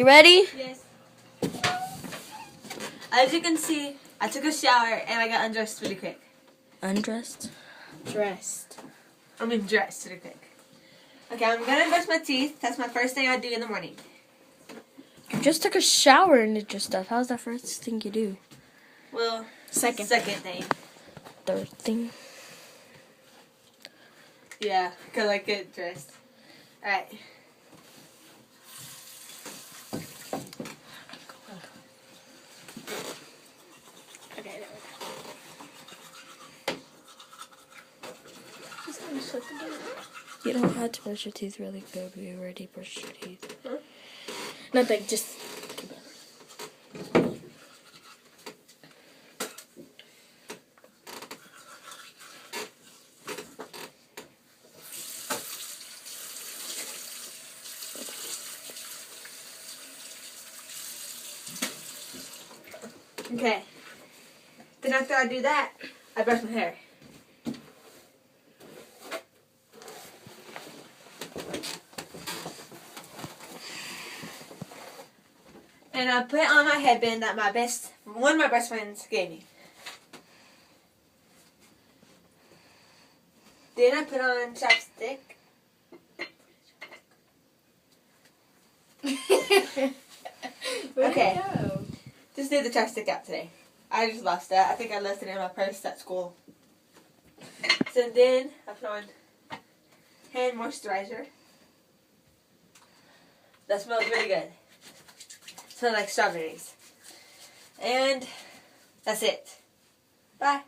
You ready? Yes. As you can see, I took a shower and I got undressed really quick. Undressed? Dressed really quick. Okay, I'm gonna brush my teeth. That's my first thing I do in the morning. You just took a shower and did your stuff. How's that first thing you do? Well, second thing. Third thing? Yeah, because I get dressed. Alright. Okay, there we go. You don't have to brush your teeth really good. We already brushed your teeth. Huh? Nothing, just... Okay. Then after I do that, I brush my hair. And I put on my headband that one of my best friends gave me. Then I put on chapstick. Okay. Just need the chapstick out today. I just lost it. I think I left it in my purse at school. So then I put on hand moisturizer. That smells really good. Smells like strawberries. And that's it. Bye.